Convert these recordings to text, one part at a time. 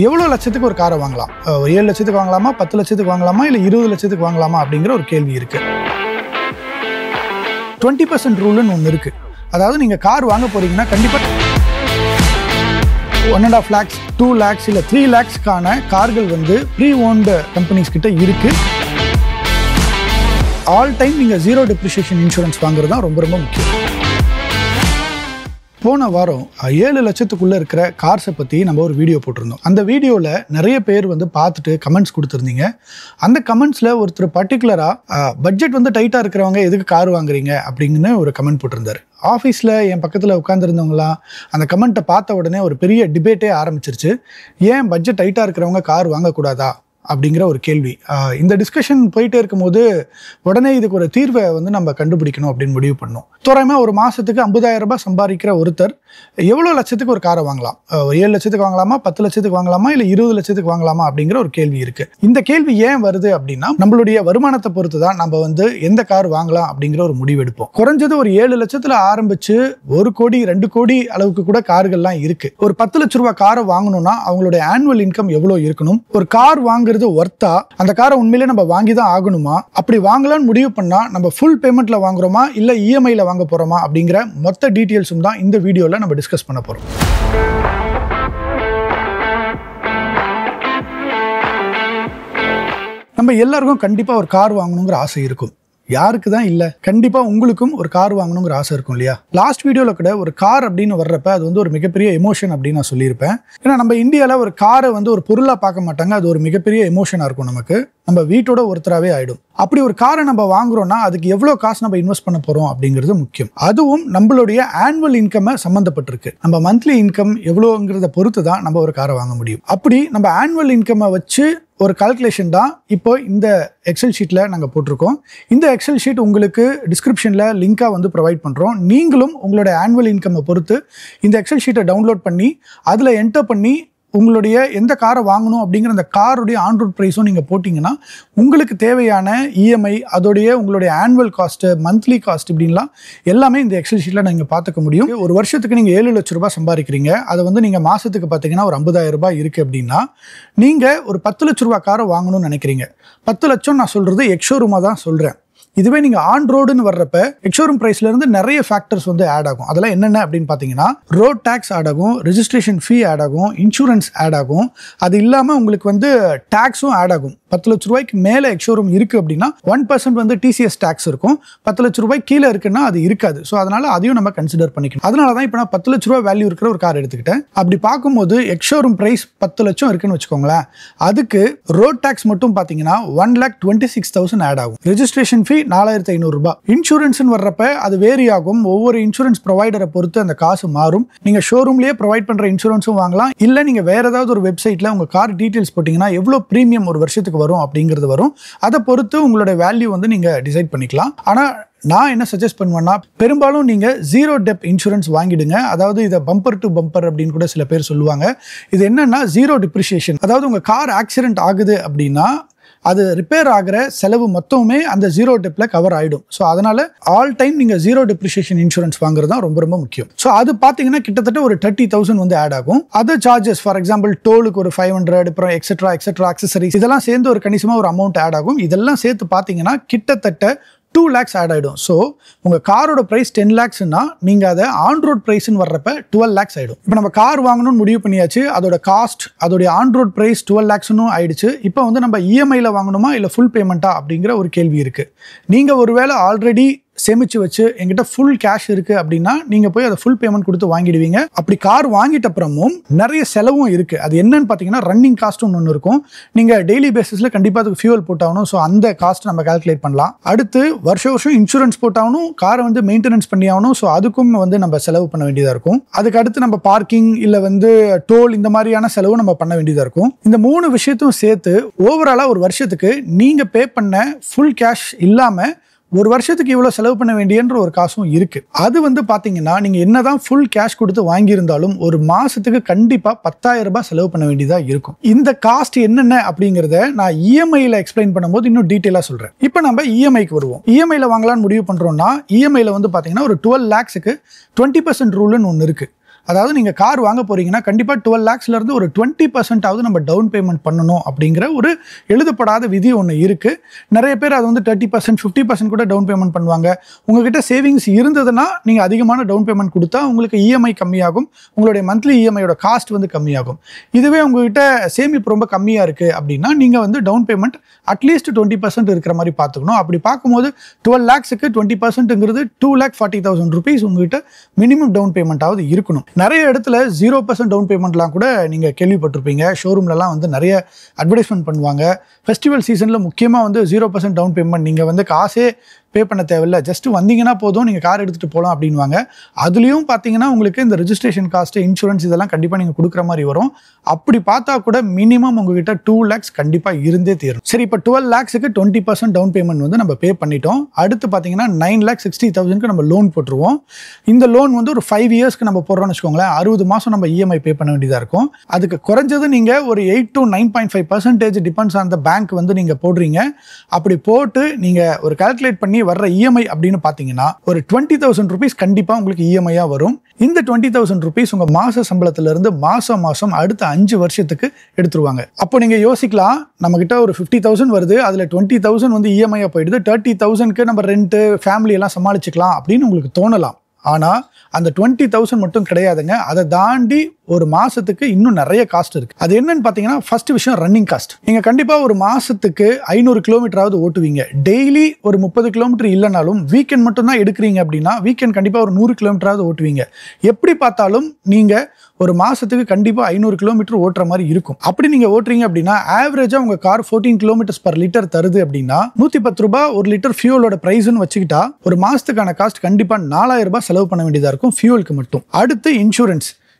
எவ்வளோ லட்சத்துக்கு ஒரு காரை வாங்கலாம்? 7 லட்சத்துக்கு வாங்கலாமா, 10 லட்சத்துக்கு வாங்கலாமா, இல்லை 20 லட்சத்துக்கு வாங்கலாமா அப்படிங்கிற ஒரு கேள்வி இருக்கு. 20% ரூல்னு ஒன்று இருக்கு. அதாவது நீங்க கார் வாங்க போறீங்கன்னா கண்டிப்பா 1.5 lakhs 2 lakhs இல்லை 3 lakhsக்கான கார்கள் வந்து ப்ரீ ஓன்டு கம்பெனிஸ் கிட்ட இருக்கு. ஆல் டைம் நீங்க 0 depreciation இன்சூரன்ஸ் வாங்குறது தான் ரொம்ப ரொம்ப முக்கியம். போன வாரம் 7 லட்சத்துக்குள்ள இருக்கிற கார்ஸை பற்றி நம்ம ஒரு வீடியோ போட்டிருந்தோம். அந்த வீடியோவில் நிறைய பேர் வந்து பார்த்துட்டு கமெண்ட்ஸ் கொடுத்துருந்தீங்க. அந்த கமெண்ட்ஸில் ஒருத்தர் பர்டிகுலராக பட்ஜெட் வந்து டைட்டாக இருக்கிறவங்க எதுக்கு கார் வாங்குறீங்க அப்படின்னு ஒரு கமெண்ட் போட்டிருந்தார். ஆஃபீஸில் என் பக்கத்தில் உட்காந்துருந்தவங்களாம் அந்த கமெண்ட்டை பார்த்த உடனே ஒரு பெரிய டிபேட்டே ஆரம்பிச்சிருச்சு. ஏன் பட்ஜெட் டைட்டாக இருக்கிறவங்க கார் வாங்கக்கூடாதா அப்படிங்கிற ஒரு கேள்வி. இந்த டிஸ்கஷன் போயிட்டே இருக்கும்போது உடனே இதுக்கு ஒரு தீர்வை வந்து நம்ம கண்டுபிடிக்கணும் அப்படின்னு முடிவு பண்ணோம். தோராயமாக ஒரு மாதத்துக்கு 50,000 ரூபாய் சம்பாதிக்கிற ஒருத்தர் எவ்வளோ லட்சத்துக்கு ஒரு காரை வாங்கலாம்? 7 லட்சத்துக்கு வாங்கலாமா, 10 லட்சத்துக்கு வாங்கலாமா, இல்லை 20 லட்சத்துக்கு வாங்கலாமா அப்படிங்கிற ஒரு கேள்வி இருக்குது. இந்த கேள்வி ஏன் வருது அப்படின்னா, நம்மளுடைய வருமானத்தை பொறுத்து தான் நம்ம வந்து எந்த கார் வாங்கலாம் அப்படிங்கிற ஒரு முடிவு எடுப்போம். குறைஞ்சது ஒரு 7 லட்சத்தில் ஆரம்பித்து 1 கோடி 2 கோடி அளவுக்கு கூட கார்கள்லாம் இருக்குது. ஒரு 10 லட்ச ரூபா காரை வாங்கணும்னா அவங்களுடைய ஆனுவல் இன்கம் எவ்வளோ இருக்கணும்? ஒரு கார் வாங்குறது ஒர்த்தா? அந்த காரை உண்மையிலே நம்ம வாங்கி தான் ஆகணுமா? அப்படி வாங்கலாம்னு முடிவு பண்ணா நம்ம ஃபுல் பேமெண்ட்ல வாங்குறோமா இல்ல இஎம்ஐல வாங்க போறோமா அப்படிங்கிற மொத்த டீடைல்ஸும் தான் இந்த வீடியோல நம்ம டிஸ்கஸ் பண்ண போறோம். நம்ம எல்லாருக்கும் கண்டிப்பா ஒரு கார் வாங்கணுங்கிற ஆசை இருக்கும். யாருக்கு தான் இல்லை? கண்டிப்பா உங்களுக்கும் ஒரு கார் வாங்கணுங்கிற ஆசை இருக்கும் இல்லையா? லாஸ்ட் வீடியோல கூட ஒரு கார் அப்படின்னு வர்றப்ப அது வந்து ஒரு மிகப்பெரிய எமோஷன் அப்படின்னு நான் சொல்லியிருப்பேன். ஏன்னா நம்ம இந்தியாவில் ஒரு காரை வந்து ஒரு பொருளாக பார்க்க மாட்டாங்க. அது ஒரு மிகப்பெரிய எமோஷனாக இருக்கும். நமக்கு நம்ம வீட்டோட ஒருத்தராகவே ஆயிடும். அப்படி ஒரு காரை நம்ம வாங்குறோம்னா அதுக்கு எவ்வளோ காசு நம்ம இன்வெஸ்ட் பண்ண போறோம் அப்படிங்கிறது முக்கியம். அதுவும் நம்மளுடைய ஆனுவல் இன்கம் சம்பந்தப்பட்டிருக்கு. நம்ம மந்த்லி இன்கம் எவ்வளோங்கிறத பொறுத்து தான் நம்ம ஒரு காரை வாங்க முடியும். அப்படி நம்ம ஆனுவல் இன்கம் வச்சு ஒரு கால்குலேஷன் தான் இப்போ இந்த எக்ஸல் ஷீட்டில் நாங்கள் போட்டிருக்கோம். இந்த எக்ஸல் ஷீட் உங்களுக்கு டிஸ்கிரிப்ஷனில் லிங்காக வந்து ப்ரொவைட் பண்ணுறோம். நீங்களும் உங்களுடைய ஆனுவல் இன்கம் பொறுத்து இந்த எக்ஸல் ஷீட்டை டவுன்லோட் பண்ணி அதில் என்டர் பண்ணி உங்களுடைய எந்த காரை வாங்கணும் அப்படிங்கிற அந்த காருடைய ஆன் ரோட் ப்ரைஸும் நீங்கள் போட்டிங்கன்னா உங்களுக்கு தேவையான இஎம்ஐ, அதோடைய உங்களுடைய ஆனுவல் காஸ்ட்டு, மந்த்லி காஸ்ட் இப்படின்லாம் எல்லாமே இந்த எக்ஸல் ஷீட்டில் நீங்கள் பார்த்துக்க முடியும். ஒரு வருஷத்துக்கு நீங்கள் 7 லட்ச ரூபாய் சம்பாதிக்கிறீங்க. அதை வந்து நீங்கள் மாதத்துக்கு பார்த்தீங்கன்னா ஒரு 50,000 ரூபாய் இருக்குது அப்படின்னா நீங்கள் ஒரு 10 லட்ச ரூபா காரை வாங்கணும்னு நினைக்கிறீங்க. 10 லட்சம் நான் சொல்கிறது எக்ஸோரூமாக தான் சொல்கிறேன். இதுவே நீங்கள் ஆன் ரோடுன்னு வர்றப்ப எக்ஸோரூம் ப்ரைஸ்லேருந்து நிறைய ஃபேக்டர்ஸ் வந்து ஆட் ஆகும். அதெல்லாம் என்னென்ன அப்படின்னு பார்த்தீங்கன்னா, ரோட் டேக்ஸ் ஆட் ஆகும், ரெஜிஸ்ட்ரேஷன் ஃபீ ஆட் ஆகும், இன்சூரன்ஸ் ஆட் ஆகும். அது இல்லாமல் உங்களுக்கு வந்து டேக்ஸும் ஆட் ஆகும். 10 லட்ச ரூபாய்க்கு மேலே எக்ஸோரூம் இருக்குது அப்படின்னா 1% வந்து டிசிஎஸ் டேக்ஸ் இருக்கும். 10 லட்ச ரூபாய் கீழே இருக்குன்னா அது இருக்காது. ஸோ அதனால அதையும் நம்ம கன்சிடர் பண்ணிக்கணும். அதனால தான் இப்போ நான் 10 லட்ச ரூபாய் வேல்யூ இருக்கிற ஒரு கார் எடுத்துக்கிட்டேன். அப்படி பார்க்கும்போது எக்ஸோரூம் ப்ரைஸ் 10 லட்சம் இருக்குன்னு வச்சுக்கோங்களேன். அதுக்கு ரோட் டேக்ஸ் மட்டும் பார்த்தீங்கன்னா 1,26,000 ஆட் ஆகும். ரெஜிஸ்ட்ரேஷன் ஃபீ 4,500 ரூபாய். இன்சூரன்ஸ் வர்றப்ப அது வேரி ஆகும். ஒவ்வொரு இன்சூரன்ஸ் ப்ரொவைடரை பொறுத்து அந்த காசு மாறும். நீங்க ஷோரூம்லயே ப்ரொவைட் பண்ற இன்சூரன்ஸும் வாங்கலாம். இல்ல நீங்க வேற ஏதாவது ஒரு வெப்சைட்ல உங்க கார் டீடைல்ஸ் போட்டீங்கன்னா எவ்வளவு பிரீமியம் ஒரு வருஷத்துக்கு வரும் அப்படிங்கிறது வரும். அதை பொறுத்து உங்களோட வேல்யூ வந்து நீங்க டிசைட் பண்ணிக்கலாம். ஆனா நான் என்ன சஜஸ்ட் பண்ணுவேன்னா, பெரும்பாலும் நீங்க 0 டெப் இன்சூரன்ஸ் வாங்கிடுங்க. அதாவது இதை பம்பர் டு பம்பர் அப்படின்னு கூட சில பேர் சொல்லுவாங்க. இது என்னன்னா 0 டிப்ரிசியேஷன். அதாவது உங்க கார் ஆக்சிடென்ட் ஆகுது அப்படின்னா அது ரிப்பேர் ஆகிற செலவு மொத்தமே அந்த 0 டெப்ல கவர் ஆயிடும். ஸோ அதனால ஆல் டைம் நீங்க 0 டிப்ரிசியேஷன் இன்சூரன்ஸ் வாங்குறது தான் ரொம்ப ரொம்ப முக்கியம். ஸோ அது பார்த்தீங்கன்னா கிட்டத்தட்ட ஒரு 30,000 வந்து ஆட் ஆகும். அதர் சார்ஜஸ், ஃபார் எக்ஸாம்பிள் டோலுக்கு ஒரு 500, அப்புறம் எக்ஸெட்ரா அக்சசரிஸ், இதெல்லாம் சேர்ந்து ஒரு கணிசமாக ஒரு அமௌண்ட் ஆட் ஆகும். இதெல்லாம் சேர்த்து பார்த்தீங்கன்னா கிட்டத்தட்ட 2 lakhs ஆட் ஆகிடும். ஸோ உங்கள் காரோட ப்ரைஸ் 10 lakhsனா நீங்கள் அதை ஆன் ரோட் ப்ரைஸ்ன்னு வர்றப்ப 12 lakhs ஆகிடும். இப்போ நம்ம கார் வாங்கணும்னு முடிவு பண்ணியாச்சு. அதோட காஸ்ட், அதோடைய ஆன் ரோட் ப்ரைஸ் 12 lakhsன்னு ஆயிடுச்சு. இப்போ வந்து நம்ம இஎம்ஐயில் வாங்கணுமா இல்லை ஃபுல் பேமெண்ட்டா அப்படிங்கிற ஒரு கேள்வி இருக்குது. நீங்கள் ஒருவேளை ஆல்ரெடி சேமிச்சு வச்சு என்கிட்ட ஃபுல் கேஷ் இருக்கு அப்படின்னா நீங்க போய் அதை ஃபுல் பேமெண்ட் கொடுத்து வாங்கிடுவீங்க. அப்படி கார் வாங்கிட்ட அப்புறமும் நிறைய செலவும் இருக்கு. அது என்னன்னு பார்த்தீங்கன்னா ரன்னிங் காஸ்ட்டும் ஒன்று இருக்கும். நீங்க டெய்லி பேசிஸ்ல கண்டிப்பாக அதுக்கு ஃபியூவல் போட்டாகணும். ஸோ அந்த காஸ்ட் நம்ம கால்குலேட் பண்ணலாம். அடுத்து வருஷம் இன்சூரன்ஸ் போட்டாகணும், காரை வந்து மெயின்டெனன்ஸ் பண்ணி ஆகணும். ஸோ அதுக்கும் வந்து நம்ம செலவு பண்ண வேண்டியதாக இருக்கும். அதுக்கு அடுத்து நம்ம பார்க்கிங் இல்லை வந்து டோல் இந்த மாதிரியான செலவு நம்ம பண்ண வேண்டியதாக இருக்கும். இந்த 3 விஷயத்தையும் சேர்த்து ஓவராலாக ஒரு வருஷத்துக்கு நீங்க பே பண்ண ஃபுல் கேஷ் இல்லாம ஒரு வருஷத்துக்கு இவ்வளவு செலவு பண்ண வேண்டியன்ற ஒரு காசும் இருக்கு. அது வந்து பாத்தீங்கன்னா நீங்க என்னதான் ஃபுல் கேஷ் கொடுத்து வாங்கியிருந்தாலும் ஒரு மாசத்துக்கு கண்டிப்பா 10,000 ரூபாய் செலவு பண்ண வேண்டியதா இருக்கும். இந்த காஸ்ட் என்னென்ன அப்படிங்கறத நான் இஎம்ஐல எக்ஸ்பிளைன் பண்ணும்போது இன்னும் டீடைலா சொல்றேன். இப்போ நம்ம இஎம்ஐக்கு வருவோம். இஎம்ஐல வாங்கலாம்னு முடிவு பண்றோம்னா இஎம்ஐல வந்து பாத்தீங்கன்னா ஒரு 12 lakhsக்கு 20% ரூல்னு ஒன்று இருக்கு. அதாவது நீங்கள் கார் வாங்க போகிறீங்கன்னா கண்டிப்பாக 12 lakhsலேருந்து ஒரு 20% நம்ம டவுன் பேமெண்ட் பண்ணணும் அப்படிங்கிற ஒரு எழுதப்படாத விதி ஒன்று இருக்குது. நிறைய பேர் அது வந்து 30% 50% கூட டவுன் பேமெண்ட் பண்ணுவாங்க. உங்ககிட்ட சேவிங்ஸ் இருந்ததுன்னா நீங்கள் அதிகமான டவுன் பேமெண்ட் கொடுத்தா உங்களுக்கு இஎம்ஐ கம்மியாகும், உங்களுடைய மந்த்லி இஎம்ஐயோட காஸ்ட் வந்து கம்மியாகும். இதுவே உங்ககிட்ட சேமிப்பு ரொம்ப கம்மியாக இருக்குது அப்படின்னா நீங்கள் வந்து டவுன் பேமெண்ட் அட்லீஸ்ட் 20% இருக்கிற மாதிரி பார்த்துக்கணும். அப்படி பார்க்கும்போது 12 lakhsக்கு 20%ங்கிறது 2,40,000 rupees உங்ககிட்ட மினிமம் டவுன் பேமெண்ட்டாவது இருக்கணும். நிறைய இடத்துல 0% டவுன் பேமெண்ட்லாம் கூட நீங்கள் கேள்விப்பட்டிருப்பீங்க. ஷோரூம்லலாம் வந்து நிறைய அட்வர்டைஸ்மெண்ட் பண்ணுவாங்க. ஃபெஸ்டிவல் சீசனில் முக்கியமாக வந்து 0% டவுன் பேமெண்ட் நீங்கள் வந்து காசே பே பண்ண தேவையில்லை, ஜஸ்ட் வந்தீங்கன்னா போதும், நீங்கள் கார் எடுத்துகிட்டு போகலாம் அப்படின்வாங்க. அதுலேயும் பார்த்தீங்கன்னா உங்களுக்கு இந்த ரெஜிஸ்ட்ரேஷன் காஸ்ட்டு, இன்சூரன்ஸ் இதெல்லாம் கண்டிப்பாக நீங்கள் கொடுக்குற மாதிரி வரும். அப்படி பார்த்தா கூட மினிமம் உங்ககிட்ட 2 lakhs கண்டிப்பாக இருந்தே தீரும். சரி, இப்போ 12 lakhsக்கு 20% டவுன் பேமெண்ட் வந்து நம்ம பே பண்ணிட்டோம். அடுத்து பார்த்தீங்கன்னா 9,60,000க்கு நம்ம லோன் போட்டுருவோம். இந்த லோன் வந்து ஒரு 5 yearsக்கு நம்ம போடுறோம்னு வச்சுக்கோங்களேன். 60 மாதம் நம்ம இஎம்ஐ பே பண்ண வேண்டியதாக இருக்கும். அதுக்கு குறைஞ்சது நீங்கள் ஒரு 8 to 9.5% depends on the bank வந்து நீங்கள் போடுறீங்க. அப்படி போட்டு நீங்கள் ஒரு கால்குலேட் பண்ணி வர்ற இஎம்ஐ அப்படின்னு பார்த்தீங்கன்னா ஒரு 20,000 rupees கண்டிப்பாக உங்களுக்கு இஎம்ஐயா வரும். இந்த 20,000 rupees உங்க மாச சம்பளத்துல இருந்து மாசம் அடுத்த 5 வருஷத்துக்கு எடுத்துருவாங்க. அப்போ நீங்க யோசிக்கலாம், நம்ம கிட்ட ஒரு 50,000 வருது, அதுல 20,000 வந்து இஎம்ஐயா போயிடுது, 30,000க்கு நம்ம ரெண்ட் ஃபேமிலி எல்லாம் சமாளிச்சுக்கலாம் அப்படின்னு உங்களுக்கு தோணலாம். ஆனா அந்த 20,000 மட்டும் கிடையாதுங்க. அதை தாண்டி ஒரு மாசத்துக்கு இன்னும் நிறைய காஸ்ட் இருக்கு. அது என்னன்னு பாத்தீங்கன்னா, ஃபர்ஸ்ட் விஷயம் ரன்னிங் காஸ்ட். நீங்க கண்டிப்பா ஒரு மாசத்துக்கு 500 கிலோமீட்டராவது ஓட்டுவீங்க. டெய்லி ஒரு 30 கிலோமீட்டர் இல்லைனாலும் வீக்கெண்ட் மட்டும் தான் எடுக்கிறீங்க அப்படின்னா வீக்கெண்ட் கண்டிப்பா ஒரு 100 கிலோமீட்டராவது ஓட்டுவீங்க. எப்படி பார்த்தாலும் நீங்க ஒரு மாசத்துக்கு கண்டிப்பா 500 கிலோமீட்டர் ஓட்டுற மாதிரி இருக்கும். அப்படி நீங்க ஓட்டுறீங்க அப்படின்னா ஆவரேஜா உங்க கார் 14 கிலோமீட்டர்ஸ் பர் லிட்டர் தருது அப்படின்னா 110 ரூபாய் ஒரு லிட்டர் ஃபியூலோட பிரைஸ்னு வச்சுக்கிட்டா ஒரு மாசத்துக்கான காஸ்ட் கண்டிப்பா 4,000 ரூபாய் செலவு பண்ண வேண்டியதா இருக்கும் ஃபியூலுக்கு மட்டும். அடுத்து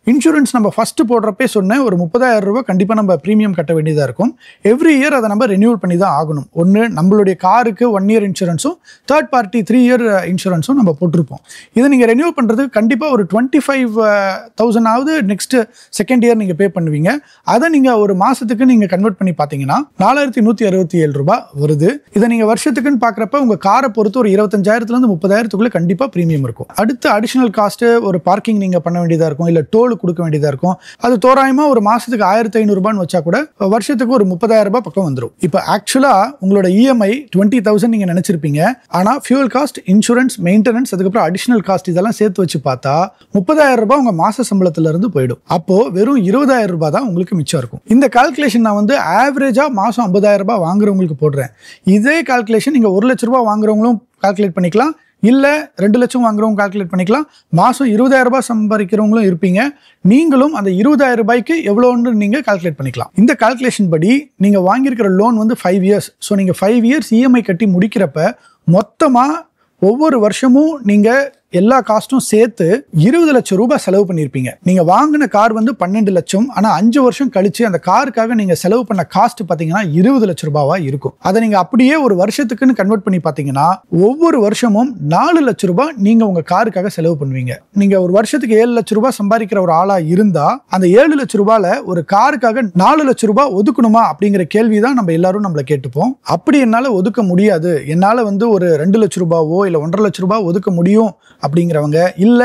இன்சூரன்ஸ் நம்ம ஃபர்ஸ்ட் போடுறப்பே சொன்னேன், ஒரு 30,000 ரூபாய் கண்டிப்பாக நம்ம ப்ரீமியம் கட்ட வேண்டியதாக இருக்கும். எவ்ரி இயர் அதை நம்ம ரெனியூல் பண்ணி தான் ஆகணும். ஒன்று நம்மளுடைய காருக்கு 1 year இன்சூரன்ஸும், தேர்ட் பார்ட்டி 3 year இன்சூரன்ஸும் நம்ம போட்டிருப்போம். இதை நீங்கள் ரெனியூல் பண்ணுறதுக்கு கண்டிப்பாக ஒரு 25,000 நெக்ஸ்ட் செகண்ட் இயர் நீங்கள் பே பண்ணுவீங்க. அதை நீங்கள் ஒரு மாதத்துக்கு நீங்கள் கன்வெர்ட் பண்ணி பார்த்தீங்கன்னா 4,167 ரூபாய் வருது. இதை நீங்கள் வருஷத்துக்குன்னு பார்க்குறப்ப உங்கள் காரை பொறுத்து ஒரு 25,000 30,000 கண்டிப்பாக ப்ரீமியம் இருக்கும். அடுத்து அடிஷனல் காஸ்ட்டு, ஒரு பார்க்கிங் நீங்கள் பண்ண வேண்டியதாக இருக்கும், இல்லை டோல் கொடுக்க வேண்டியதா இருக்கும். அது தோராயமா ஒரு மாசத்துக்கு 1,500 ரூபான்னு வச்சா கூட வருஷத்துக்கு ஒரு 30,000 ரூபாய் பக்கம் வந்துடும். இப்போ ஆக்சுவலா உங்களோட இஎம்ஐ 20,000 நீங்க நினைச்சிருப்பீங்க. ஆனா ஃபியூல் காஸ்ட், இன்சூரன்ஸ், மெயின்டெனன்ஸ், அதுக்கப்புறம் அடிஷனல் காஸ்ட் இதெல்லாம் சேர்த்து வச்சு பார்த்தா 30,000 ரூபாய் உங்க மாச சம்பளத்துல இருந்து போயிடும். அப்போ வெறும் 20,000 ரூபாய் தான் உங்களுக்கு மிச்சம் இருக்கும். இந்த கால்குலேஷன் நான் வந்து ஆவரேஜா மாசம் 50,000 ரூபாய் வாங்குறவங்களுக்கு போடுறேன். இதே கால்குலேஷன் நீங்க 1 லட்ச ரூபாய் வாங்குறவங்களும் கால்குலேட் பண்ணிக்கலாம், இல்லை 2 லட்சம் வாங்குறவங்க கால்குலேட் பண்ணிக்கலாம். மாதம் 20,000 ரூபாய் சம்பாதிக்கிறவங்களும் இருப்பீங்க. நீங்களும் அந்த 20,000 ரூபாய்க்கு எவ்வளோன்னு நீங்கள் கால்குலேட் பண்ணிக்கலாம். இந்த கால்குலேஷன் படி நீங்கள் வாங்கியிருக்கிற லோன் வந்து 5 years. ஸோ நீங்கள் 5 years இஎம்ஐ கட்டி முடிக்கிறப்ப மொத்தமாக ஒவ்வொரு வருஷமும் நீங்கள் எல்லா காஸ்ட்டும் சேர்த்து 20 லட்சம் ரூபாய் செலவு பண்ணியிருப்பீங்க. நீங்க வாங்கின கார் வந்து 12 லட்சம். ஆனா 5 வருஷம் கழிச்சு அந்த காருக்காக நீங்க செலவு பண்ண காஸ்ட் பாத்தீங்கன்னா 20 லட்சம் ரூபாவா இருக்கும். அதை நீங்க அப்படியே ஒரு வருஷத்துக்குன்னு கன்வெர்ட் பண்ணி பாத்தீங்கன்னா ஒவ்வொரு வருஷமும் 4 லட்சம் ரூபாய் நீங்க உங்க காருக்காக செலவு பண்ணுவீங்க. நீங்க ஒரு வருஷத்துக்கு 7 லட்சம் ரூபாய் சம்பாதிக்கிற ஒரு ஆளா இருந்தா அந்த 7 லட்சம் ரூபாயில ஒரு காருக்காக 4 லட்சம் ரூபாய் ஒதுக்கணுமா அப்படிங்கிற கேள்விதான் நம்ம எல்லாரும் நம்மள கேட்டுப்போம். அப்படி என்னால ஒதுக்க முடியாது, என்னால வந்து ஒரு 2 லட்சம் ரூபாவோ இல்ல 1.5 லட்சம் ரூபாய் ஒதுக்க முடியும் அப்படிங்கிறவங்க, இல்ல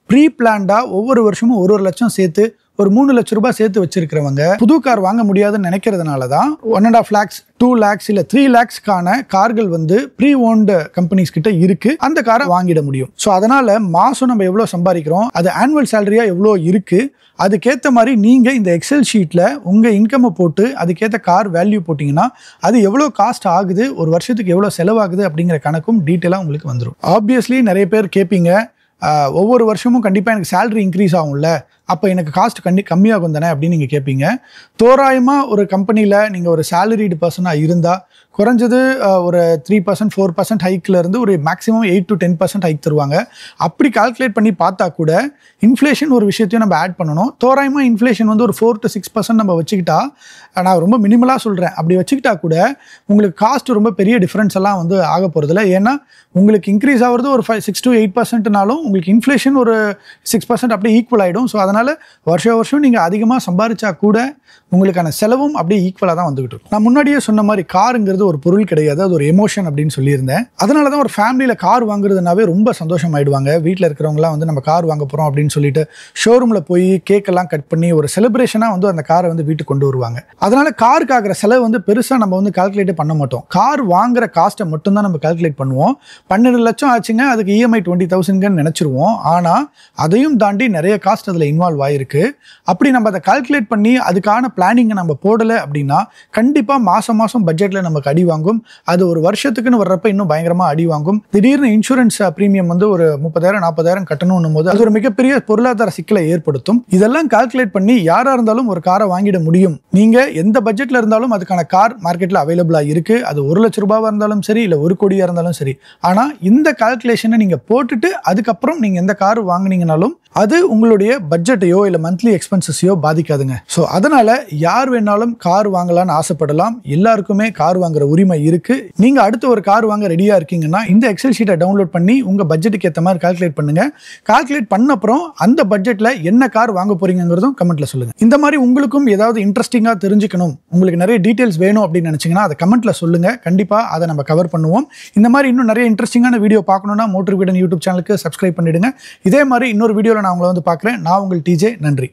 ப்ரீ பிளான்டா ஒவ்வொரு வருஷமும் 1 லட்சம் சேர்த்து ஒரு 3 லட்சம் ரூபாய் சேர்த்து வச்சிருக்கிறவங்க புது கார் வாங்க முடியாதுன்னு நினைக்கிறதுனால தான் 1.5 lakhs 2 lakhs இல்ல 3 lakhsக்கான கார்கள் வந்து ப்ரீ ஓன்டு கம்பெனிஸ் கிட்ட இருக்கு. அந்த காரை வாங்கிட முடியும். ஸோ அதனால மாசம் நம்ம எவ்வளவு சம்பாதிக்கிறோம், அது ஆனுவல் சேலரியா எவ்வளோ இருக்கு, அதுக்கேற்ற மாதிரி நீங்க இந்த எக்ஸல் ஷீட்ல உங்க இன்கம் போட்டு அதுக்கேற்ற கார் வேல்யூ போட்டீங்கன்னா அது எவ்வளோ காஸ்ட் ஆகுது, ஒரு வருஷத்துக்கு எவ்வளோ செலவாகுது அப்படிங்கிற கணக்கும் டீட்டெயிலாக உங்களுக்கு வந்துடும். ஆப்வியஸ்லி நிறைய பேர் கேட்பீங்க, ஒவ்வொரு வருஷமும் கண்டிப்பாக எனக்கு சேலரி இன்க்ரீஸ் ஆகும்ல, அப்போ எனக்கு காஸ்ட் கம்மியாகும் தானே அப்படின்னு நீங்கள் கேட்பீங்க. தோராயமாக ஒரு கம்பெனியில் நீங்கள் ஒரு சேலரிடு பர்சனாக இருந்தால் குறைஞ்சது ஒரு 3% 4% ஹைக்கில் இருந்து ஒரு மேக்ஸிமம் 8 to 10% ஹைக் தருவாங்க. அப்படி கால்குலேட் பண்ணி பார்த்தா கூட இன்ஃப்ளேஷன் ஒரு விஷயத்தையும் நம்ம ஆட் பண்ணணும். தோராயமாக இன்ஃப்ளேஷன் வந்து ஒரு 4 to 6% நம்ம வச்சுக்கிட்டா, நான் ரொம்ப மினிமலாக சொல்கிறேன், அப்படி வச்சுக்கிட்டா கூட உங்களுக்கு காஸ்ட் ரொம்ப பெரிய டிஃப்ரென்ஸ் எல்லாம் வந்து ஆக போகிறதில்ல. ஏன்னா உங்களுக்கு இன்க்ரீஸ் ஆகிறது ஒரு 6 to 8%னாலும் உங்களுக்கு இன்ஃப்ளேஷன் ஒரு 6% அப்படியே ஈக்குவல் ஆகிடும். ஸோ அதனால் அதனால வருஷம் நீங்க அதிகமாக சம்பாதிச்சா கூட உங்களுக்கான செலவும் அப்படியே ஈக்குவலாக தான் வந்துகிட்டு இருக்கும். நான் முன்னாடியே சொன்ன மாதிரி காருங்கிறது ஒரு பொருள் கிடையாது, அது ஒரு எமோஷன் அப்படின்னு சொல்லியிருந்தேன். அதனால தான் ஒரு ஃபேமிலியில் கார் வாங்குறதுனாவே ரொம்ப சந்தோஷம் ஆயிடுவாங்க. வீட்டில் இருக்கிறவங்களாம் வந்து நம்ம கார் வாங்க போகிறோம் அப்படின்னு சொல்லிட்டு ஷோரூமில் போய் கேக்கெல்லாம் கட் பண்ணி ஒரு செலிப்ரேஷனாக வந்து அந்த காரை வந்து வீட்டுக்கு கொண்டு வருவாங்க. அதனால காருக்கு ஆகிற செலவு வந்து பெருசாக நம்ம வந்து கால்குலேட்டே பண்ண மாட்டோம். கார் வாங்குற காஸ்ட்டை மட்டும்தான் நம்ம கால்குலேட் பண்ணுவோம். 12 லட்சம் ஆச்சுங்க, அதுக்கு இஎம்ஐ 20,000ன்னு நினச்சிருவோம். ஆனால் அதையும் தாண்டி நிறைய காஸ்ட் அதில் இன்வால்வ் ஆகிருக்கு. அப்படி நம்ம அதை கால்குலேட் பண்ணி அதுக்கான பிளானிங்கை நம்ம போடலை அப்படின்னா கண்டிப்பாக மாதம் பட்ஜெட்டில் நமக்கு அடி வாங்கும். அது ஒரு வருஷத்துக்குன்னு வர்றப்ப இன்னும் பயங்கரமாக அடி வாங்கும். திடீர்னு இன்சூரன்ஸ் ப்ரீமியம் வந்து ஒரு 30,000-40,000 கட்டணும் போது அது ஒரு மிகப்பெரிய பொருளாதார சிக்கலை ஏற்படுத்தும். இதெல்லாம் கால்குலேட் பண்ணி யாராக இருந்தாலும் ஒரு காரை வாங்கிட முடியும். நீங்கள் எந்த பட்ஜெட்டில் இருந்தாலும் அதுக்கான கார் மார்க்கெட்டில் அவைலபிளாக இருக்குது. அது 1 லட்ச ரூபாவாக இருந்தாலும் சரி, இல்லை 1 கோடியாக இருந்தாலும் சரி. ஆனால் இந்த கால்குலேஷனை நீங்கள் போட்டுட்டு அதுக்கப்புறம் நீங்கள் எந்த கார் வாங்கினீங்கனாலும் அது உங்களுடைய பட்ஜெட்டையோ இல்லை மந்த்லி எக்ஸ்பென்சஸையோ பாதிக்காதுங்க. ஸோ அதனால யார் வேணாலும் கார் வாங்கலாம்னு ஆசைப்படலாம். எல்லாருக்குமே கார் வாங்குற உரிமை இருக்கு. நீங்க அடுத்து ஒரு கார் வாங்க ரெடியா இருக்கீங்கன்னா இந்த எக்ஸல் ஷீட்டை டவுன்லோட் பண்ணி உங்க பட்ஜெட்டுக்கு ஏற்ற மாதிரி கால்குலேட் பண்ணுங்க. கால்குலேட் பண்ண அப்புறம் அந்த பட்ஜெட்ல என்ன கார் வாங்க போறீங்கிறதும் கமெண்ட்ல சொல்லுங்க. இந்த மாதிரி உங்களுக்கும் ஏதாவது இன்ட்ரெஸ்டிங்கா தெரிஞ்சுக்கணும், உங்களுக்கு நிறைய டீடைல்ஸ் வேணும் அப்படின்னு நினைச்சீங்கன்னா அதை கமெண்ட்ல சொல்லுங்க. கண்டிப்பா அதை நம்ம கவர் பண்ணுவோம். இந்த மாதிரி இன்னும் நிறைய இன்ட்ரெஸ்டிங்கான வீடியோ பார்க்கணும்னா மோட்டர் வீடன் யூடியூப் சேனலுக்கு சப்ஸ்கிரைப் பண்ணிடுங்க. இதே மாதிரி இன்னொரு வீடியோவில் நான் உங்களை வந்து பார்க்குறேன். நான் உங்கள் டிஜே. நன்றி.